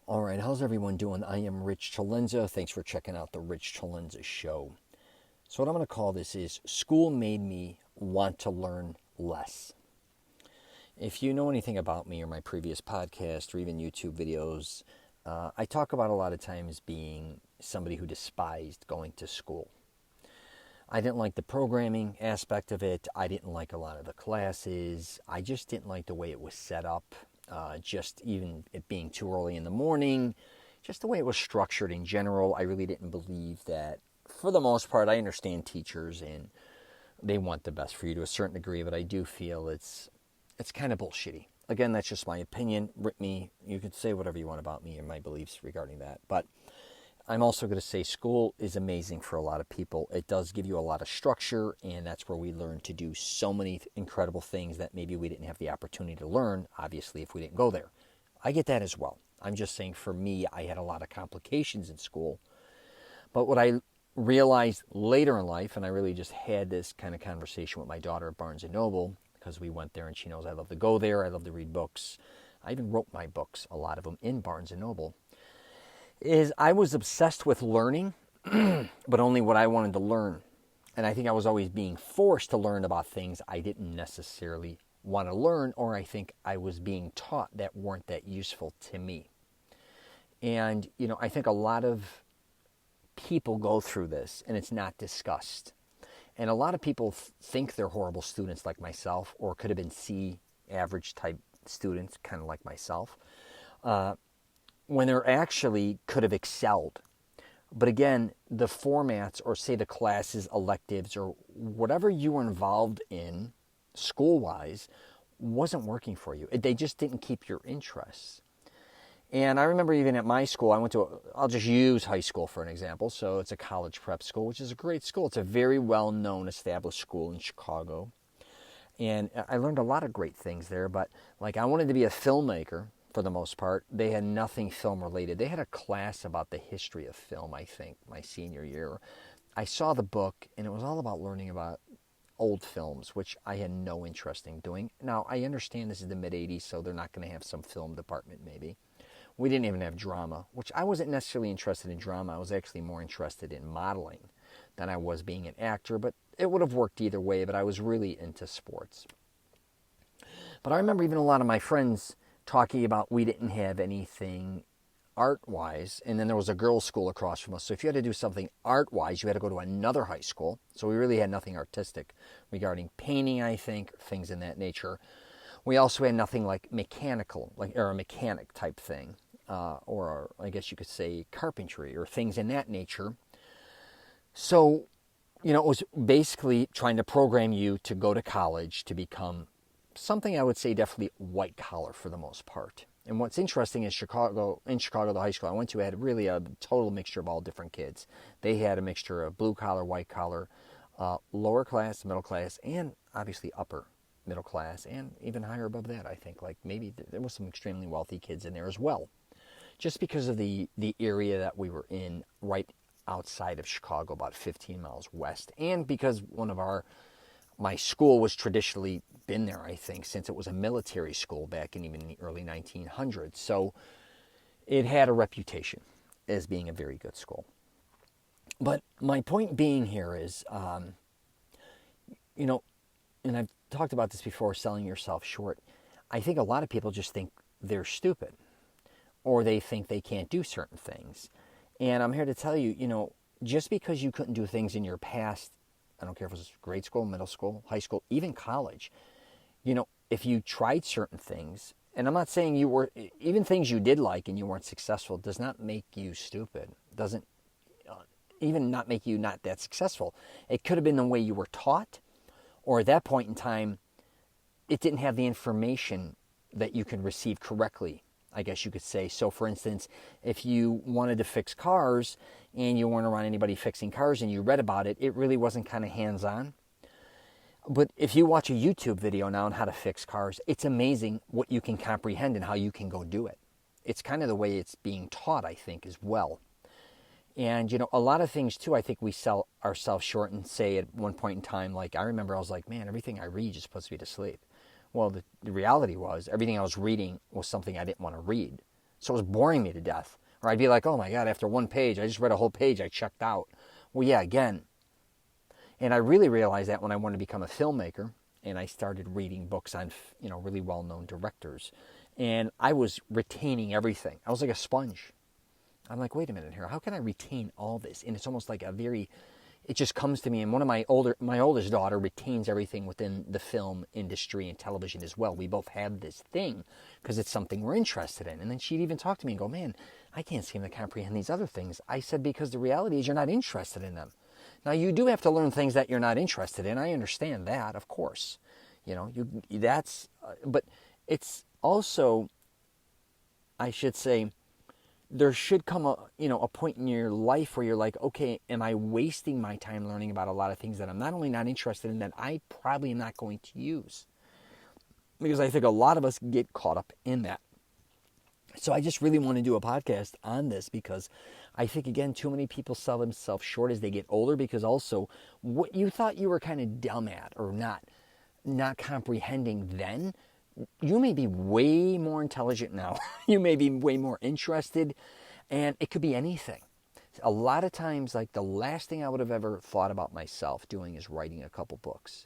All right, how's everyone doing? I am Rich CELENZA. Thanks for checking out the Rich CELENZA show. So what I'm going to call this is School Made Me Want to Learn Less. If you know anything about me or my previous podcast or even YouTube videos, I talk about a lot of times being somebody who despised going to school. I didn't like the programming aspect of it. I didn't like a lot of the classes. I just didn't like the way it was set up. Just even it being too early in the morning, just the way it was structured in general. I really didn't believe that. For the most part, I understand teachers and they want the best for you to a certain degree, but I do feel it's kind of bullshitty. Again, that's just my opinion. Rip me. You can say whatever you want about me and my beliefs regarding that. But I'm also going to say school is amazing for a lot of people. It does give you a lot of structure, and that's where we learn to do so many incredible things that maybe we didn't have the opportunity to learn, obviously, if we didn't go there. I get that as well. I'm just saying for me, I had a lot of complications in school. But what I realized later in life, and I really just had this kind of conversation with my daughter at Barnes & Noble, because we went there and she knows I love to go there. I love to read books. I even wrote my books, a lot of them, in Barnes & Noble. Is I was obsessed with learning, but only what I wanted to learn. And I think I was always being forced to learn about things I didn't necessarily want to learn, or I think I was being taught that weren't that useful to me. And, I think a lot of people go through this, and it's not discussed. And a lot of people think they're horrible students like myself, or could have been C average type students, kind of like myself. When they're actually could have excelled. But again, the formats or say the classes, electives, or whatever you were involved in school-wise wasn't working for you. They just didn't keep your interests. And I remember even at my school, I'll just use high school for an example. So it's a college prep school, which is a great school. It's a very well-known, established school in Chicago. And I learned a lot of great things there, but I wanted to be a filmmaker. For the most part, they had nothing film related. They had a class about the history of film, I think, my senior year. I saw the book, and it was all about learning about old films, which I had no interest in doing. Now, I understand this is the mid-'80s, so they're not going to have some film department, maybe. We didn't even have drama, which I wasn't necessarily interested in drama. I was actually more interested in modeling than I was being an actor, but it would have worked either way, but I was really into sports. But I remember even a lot of my friends talking about we didn't have anything art-wise, and then there was a girls' school across from us. So if you had to do something art-wise, you had to go to another high school. So we really had nothing artistic regarding painting, I think, things in that nature. We also had nothing like mechanical, or a mechanic type thing, or I guess you could say carpentry or things in that nature. So, it was basically trying to program you to go to college to become something I would say definitely white collar for the most part. And what's interesting is in Chicago, the high school I went to had really a total mixture of all different kids. They had a mixture of blue collar, white collar, lower class, middle class, and obviously upper middle class, and even higher above that, I think. Maybe there was some extremely wealthy kids in there as well. Just because of the area that we were in right outside of Chicago, about 15 miles west, and because my school was traditionally been there, I think, since it was a military school back in even the early 1900s. So it had a reputation as being a very good school. But my point being here is, and I've talked about this before, selling yourself short. I think a lot of people just think they're stupid, or they think they can't do certain things. And I'm here to tell you, just because you couldn't do things in your past, I don't care if it was grade school, middle school, high school, even college. If you tried certain things, and I'm not saying even things you did like and you weren't successful, does not make you stupid. Doesn't even not make you not that successful. It could have been the way you were taught, or at that point in time, it didn't have the information that you can receive correctly, I guess you could say. So for instance, if you wanted to fix cars and you weren't around anybody fixing cars and you read about it, it really wasn't kind of hands-on. But if you watch a YouTube video now on how to fix cars, it's amazing what you can comprehend and how you can go do it. It's kind of the way it's being taught, I think, as well. And, a lot of things, too, I think we sell ourselves short and say at one point in time, I remember I was like, man, everything I read just puts me to sleep. Well, the reality was everything I was reading was something I didn't want to read. So it was boring me to death. Or I'd be like, oh my God, after one page, I just read a whole page, I checked out. Well, yeah, again. And I really realized that when I wanted to become a filmmaker, and I started reading books on, really well-known directors. And I was retaining everything. I was like a sponge. I'm like, wait a minute here. How can I retain all this? And it's almost like it just comes to me. And my oldest daughter retains everything within the film industry and television as well. We both have this thing because it's something we're interested in. And then she'd even talk to me and go, man, I can't seem to comprehend these other things. I said, because the reality is you're not interested in them. Now, you do have to learn things that you're not interested in. I understand that, of course. But it's also, I should say, there should come a point in your life where you're like, okay, am I wasting my time learning about a lot of things that I'm not only not interested in, that I probably am not going to use? Because I think a lot of us get caught up in that. So I just really want to do a podcast on this because I think, again, too many people sell themselves short as they get older, because also what you thought you were kind of dumb at or not comprehending then, you may be way more intelligent now. You may be way more interested, and it could be anything. A lot of times, like, the last thing I would have ever thought about myself doing is writing a couple books.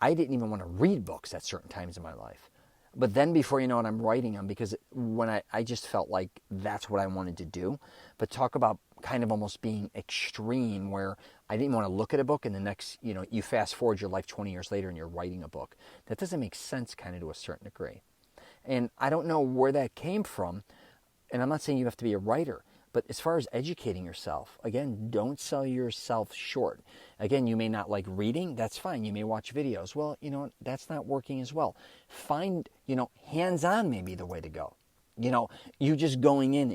I didn't even want to read books at certain times in my life. But then before you know it, I'm writing them, because when I just felt like that's what I wanted to do. But talk about kind of almost being extreme, where I didn't want to look at a book and the next, you fast forward your life 20 years later and you're writing a book. That doesn't make sense kind of to a certain degree. And I don't know where that came from. And I'm not saying you have to be a writer. But as far as educating yourself, again, don't sell yourself short. Again, you may not like reading. That's fine. You may watch videos. Well, that's not working as well. Find, hands-on may be the way to go. You just going in,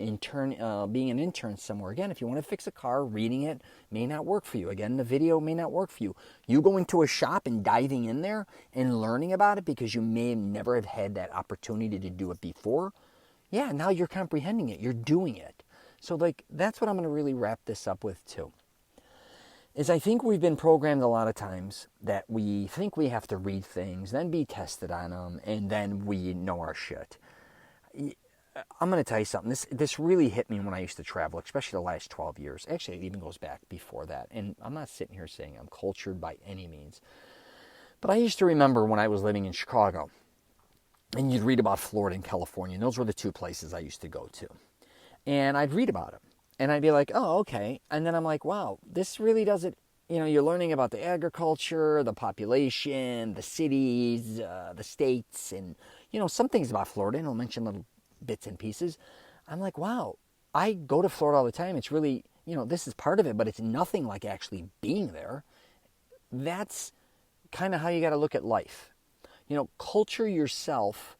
being an intern somewhere. Again, if you want to fix a car, reading it may not work for you. Again, the video may not work for you. You going to a shop and diving in there and learning about it because you may never have had that opportunity to do it before. Yeah, now you're comprehending it. You're doing it. So, that's what I'm going to really wrap this up with, too. Is I think we've been programmed a lot of times that we think we have to read things, then be tested on them, and then we know our shit. I'm going to tell you something. This really hit me when I used to travel, especially the last 12 years. Actually, it even goes back before that. And I'm not sitting here saying I'm cultured by any means. But I used to remember when I was living in Chicago, and you'd read about Florida and California, and those were the two places I used to go to. And I'd read about it. And I'd be like, oh, okay. And then I'm like, wow, this really doesn't, you're learning about the agriculture, the population, the cities, the states, and, some things about Florida, and I'll mention little bits and pieces. I'm like, wow, I go to Florida all the time. It's really, this is part of it, but it's nothing like actually being there. That's kind of how you got to look at life. Culture yourself.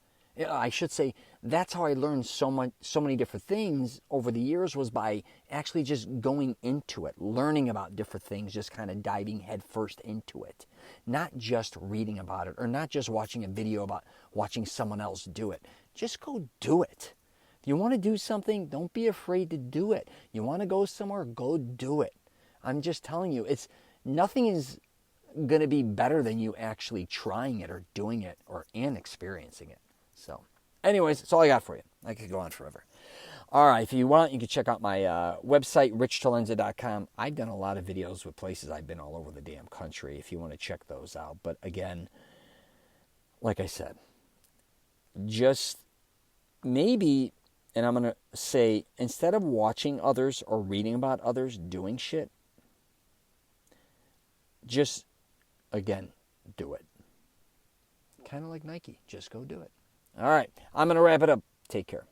I should say, that's how I learned so many different things over the years, was by actually just going into it, learning about different things, just kind of diving headfirst into it. Not just reading about it, or not just watching a video about watching someone else do it. Just go do it. If you want to do something, don't be afraid to do it. You want to go somewhere, go do it. I'm just telling you, nothing is going to be better than you actually trying it or doing it and experiencing it. So, anyways, that's all I got for you. I could go on forever. All right, if you want, you can check out my website, richcelenza.com. I've done a lot of videos with places I've been all over the damn country, if you want to check those out. But again, like I said, just maybe, and I'm going to say, instead of watching others or reading about others doing shit, just, again, do it. Kind of like Nike. Just go do it. All right, I'm going to wrap it up. Take care.